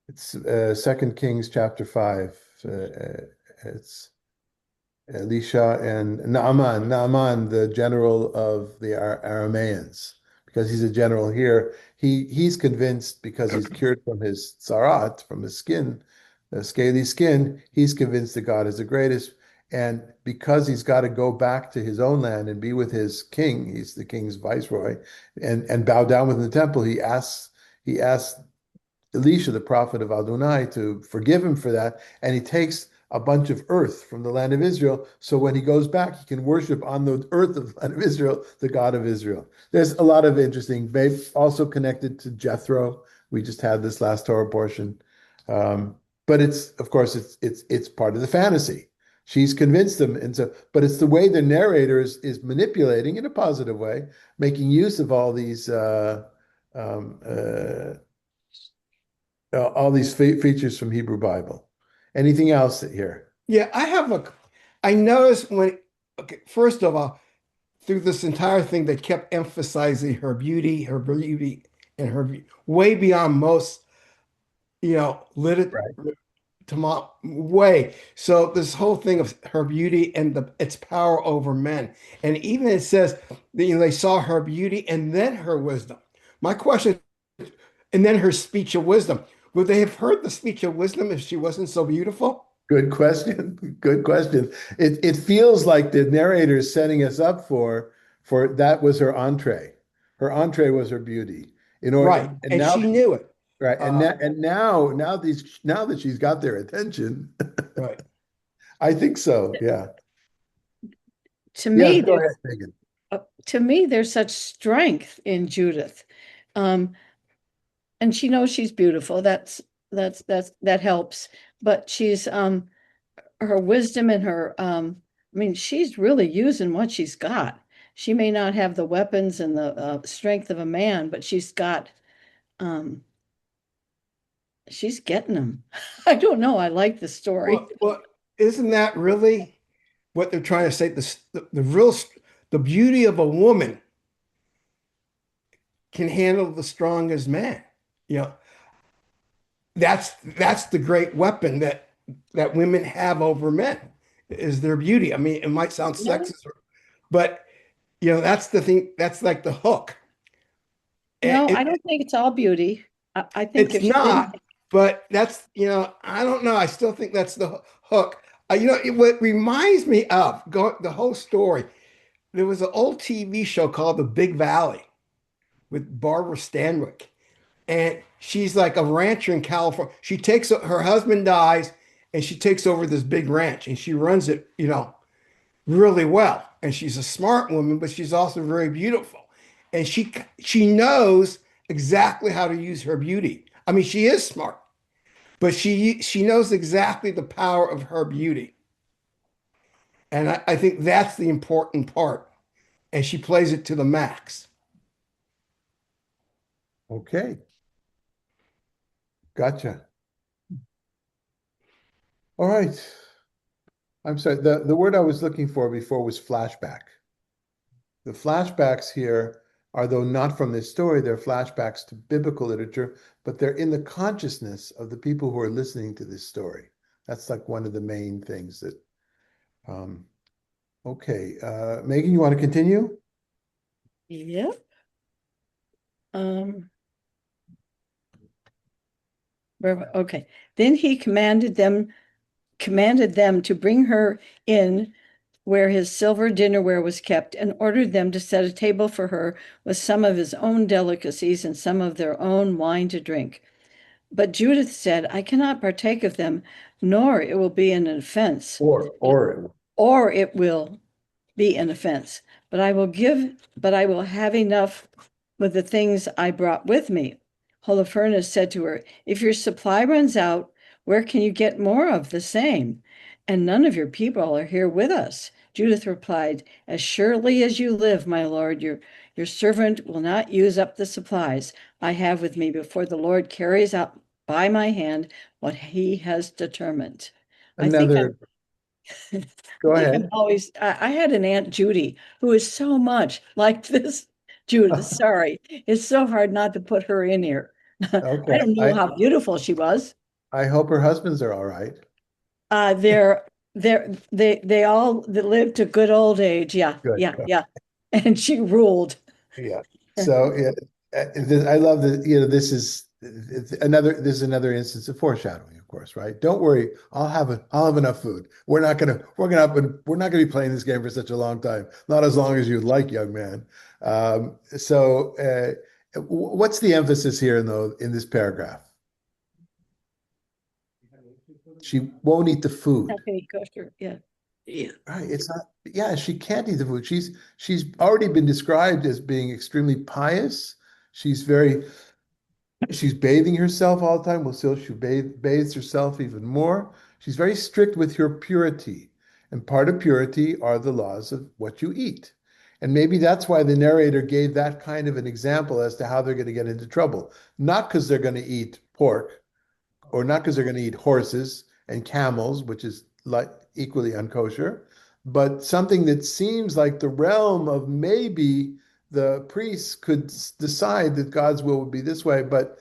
it's 2 Kings chapter 5. It's Elisha and Naaman, the general of the Arameans, because he's a general here. He's convinced, because he's cured from his tsarat, from his skin, scaly skin, he's convinced that God is the greatest. And because he's got to go back to his own land and be with his king, he's the king's viceroy, and bow down within the temple, he asks Elisha, the prophet of Adonai, to forgive him for that. And he takes a bunch of earth from the land of Israel, so when he goes back, he can worship on the earth of the land of Israel, the God of Israel. There's a lot of interesting, also connected to Jethro. We just had this last Torah portion. but it's, of course, it's part of the fantasy. She's convinced them, and so, but it's the way the narrator is manipulating in a positive way, making use of all these um, all these features from Hebrew Bible. Anything else here? Yeah, I noticed okay, first of all, through this entire thing, they kept emphasizing her beauty, and way beyond most, lit Right. way. So this whole thing of her beauty and its power over men, and even it says that, they saw her beauty and then her wisdom. My question, and then her speech of wisdom. Would they have heard the speech of wisdom if she wasn't so beautiful? Good question. Good question. It feels like the narrator is setting us up for that was her entree. Her entree was her beauty. Right, and now she knew it. right, and now that she's got their attention, Right. I think so. Yeah. To me, Go ahead, Megan. To me, there's such strength in Judith. And she knows she's beautiful. That helps. But she's her wisdom and her I mean, she's really using what she's got. She may not have the weapons and the strength of a man, but she's getting them. I don't know. I like the story. Well, isn't that really what they're trying to say? The beauty of a woman can handle the strongest man. That's the great weapon that women have over men, is their beauty. I mean, it might sound sexist, but that's the thing. That's like the hook. No, I don't think it's all beauty. I think it's not. But that's, I don't know. I still think that's the hook. What reminds me of the whole story, there was an old TV show called The Big Valley with Barbara Stanwyck. And she's like a rancher in California. Her husband dies and she takes over this big ranch and she runs it, really well. And she's a smart woman, but she's also very beautiful. And she knows exactly how to use her beauty. I mean, she is smart, but she knows exactly the power of her beauty. And I think that's the important part. And she plays it to the max. Okay. Gotcha. All right. I'm sorry. The word I was looking for before was flashback. The flashbacks here are, though not from this story, they're flashbacks to biblical literature, but they're in the consciousness of the people who are listening to this story. That's like one of the main things that, okay. Megan, you want to continue? Yep. Okay. Then he commanded them to bring her in where his silver dinnerware was kept, and ordered them to set a table for her with some of his own delicacies and some of their own wine to drink. But Judith said, I cannot partake of them, nor it will be an offense. Or it will be an offense. But I will have enough with the things I brought with me. Holofernes said to her, if your supply runs out, where can you get more of the same? And none of your people are here with us. Judith replied, as surely as you live, my lord, your servant will not use up the supplies I have with me before the Lord carries out by my hand what he has determined. Go ahead. I had an Aunt Judy who is so much like this Judith. Sorry. It's so hard not to put her in here. Okay. I don't know how beautiful she was. I hope her husbands are all right. They all lived to good old age. Yeah. Good. Yeah. And she ruled. Yeah. So I love that, this is another instance of foreshadowing, of course, right? Don't worry, I'll have enough food. We're not gonna be playing this game for such a long time. Not as long as you'd like, young man. What's the emphasis here in this paragraph? She won't eat the food. Yeah. Right. It's not, yeah, she can't eat the food. She's already been described as being extremely pious. She's very She's bathing herself all the time. We'll see she bathes herself even more. She's very strict with her purity. And part of purity are the laws of what you eat. And maybe that's why the narrator gave that kind of an example as to how they're going to get into trouble. Not because they're going to eat pork, or not because they're going to eat horses and camels, which is like equally unkosher, but something that seems like the realm of maybe the priests could decide that God's will would be this way. But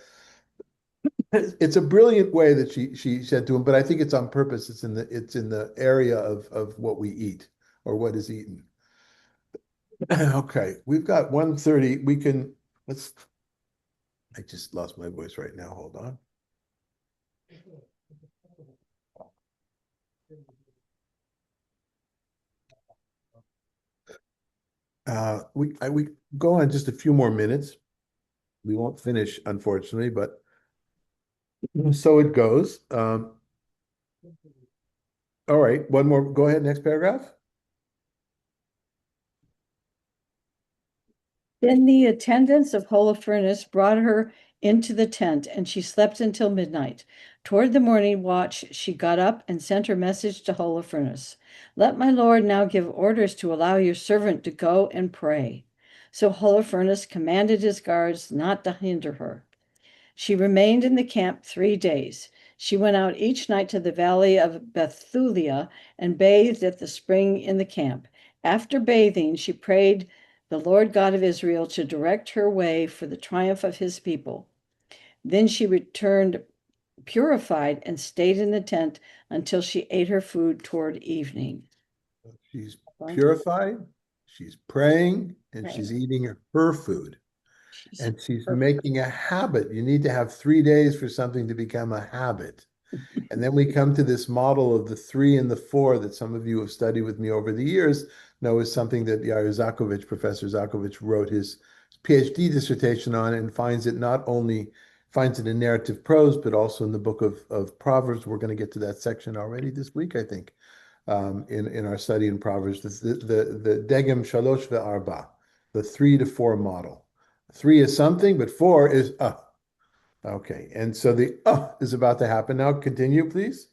it's a brilliant way that she said to him, but I think it's on purpose. It's in the area of what we eat or what is eaten. Okay, we've got 1:30. I just lost my voice right now. Hold on. We go on just a few more minutes. We won't finish, unfortunately, but so it goes. All right, one more. Go ahead, next paragraph. Then the attendants of Holofernes brought her into the tent, and she slept until midnight. Toward the morning watch, she got up and sent her message to Holofernes. Let my lord now give orders to allow your servant to go and pray. So Holofernes commanded his guards not to hinder her. She remained in the camp 3 days. She went out each night to the valley of Bethulia and bathed at the spring in the camp. After bathing, she prayed the Lord God of Israel to direct her way for the triumph of his people. Then she returned purified and stayed in the tent until she ate her food toward evening. She's purified, she's praying, and she's eating her food. And she's making a habit. You need to have 3 days for something to become a habit. And then we come to this model of the 3 and the 4 that some of you have studied with me over the years, know is something that Yair Zakovich, Professor Zakovich, wrote his PhD dissertation on, and finds it not only finds it in narrative prose, but also in the book of Proverbs. We're going to get to that section already this week, I think, in our study in Proverbs. The Degem Shalosh ve'arba, the 3 to 4 model. 3 is something, but 4 is Okay, and so the is about to happen. Now continue, please.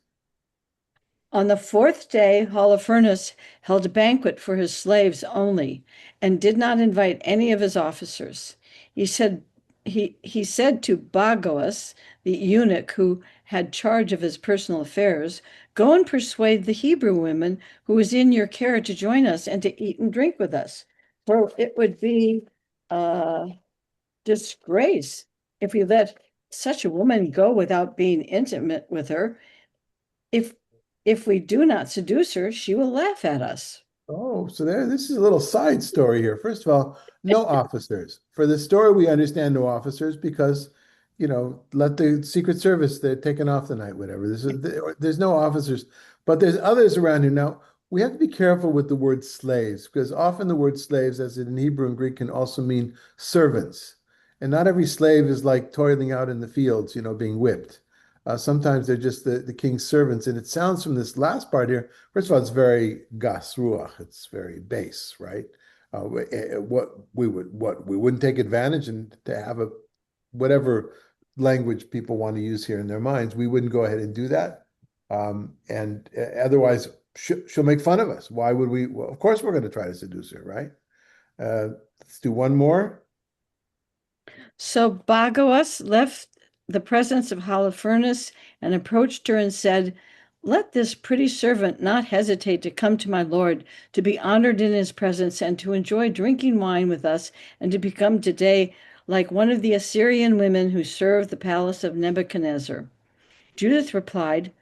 On the 4th day, Holofernes held a banquet for his slaves only and did not invite any of his officers. He said to Bagoas, the eunuch who had charge of his personal affairs, go and persuade the Hebrew women who is in your care to join us and to eat and drink with us. For it would be a disgrace if we let such a woman go without being intimate with her. If we do not seduce her, she will laugh at us. Oh, so this is a little side story here. First of all, no officers. For the story, we understand no officers because, let the Secret Service, they're taken off the night, whatever. There's no officers, but there's others around here. Now, we have to be careful with the word slaves because often the word slaves, as in Hebrew and Greek, can also mean servants. And not every slave is like toiling out in the fields, being whipped. Sometimes they're just the king's servants. And it sounds from this last part here, first of all, it's very gas ruach. It's very base, right? What we wouldn't take advantage and to have whatever language people want to use here in their minds, we wouldn't go ahead and do that. And otherwise, she'll make fun of us. Why would we? Well, of course, we're going to try to seduce her, right? Let's do one more. So Bagoas left the presence of Holofernes and approached her and said, let this pretty servant not hesitate to come to my lord, to be honored in his presence, and to enjoy drinking wine with us, and to become today like one of the Assyrian women who served the palace of Nebuchadnezzar. Judith replied,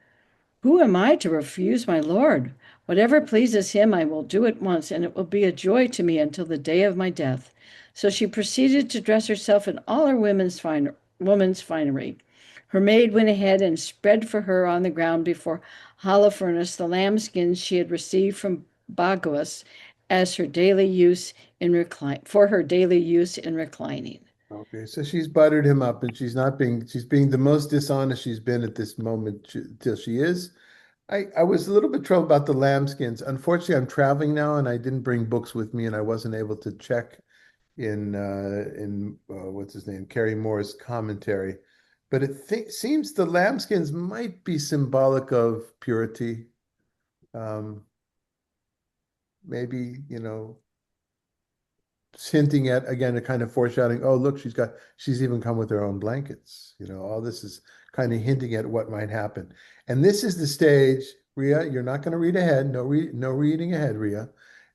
who am I to refuse my lord? Whatever pleases him, I will do at once, and it will be a joy to me until the day of my death. So she proceeded to dress herself in all her woman's finery. Her maid went ahead and spread for her on the ground before Holofernes the lambskins she had received from Bagoas as her daily use in reclining. Okay, so she's buttered him up, and she's being the most dishonest she's been at this moment till she is. I was a little bit troubled about the lambskins. Unfortunately, I'm traveling now, and I didn't bring books with me, and I wasn't able to check in what's his name, Carrie Moore's commentary. But it seems the lambskins might be symbolic of purity. Maybe, hinting at, again, a kind of foreshadowing. Oh, look, she's even come with her own blankets. All this is kind of hinting at what might happen. And this is the stage, Ria, you're not going to read ahead. No reading ahead, Ria.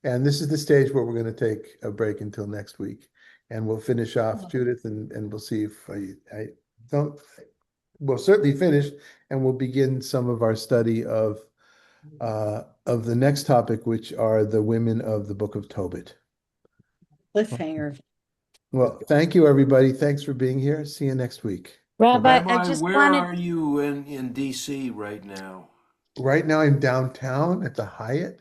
And this is the stage where we're going to take a break until next week. And we'll finish off Judith, and we'll see if I don't, we'll certainly finish, and we'll begin some of our study of the next topic, which are the women of the book of Tobit. Cliffhanger. Well, thank you, everybody. Thanks for being here. See you next week. Rabbi, Rabbi, I just where wanted. are you in DC right now? Right now, I'm downtown at the Hyatt.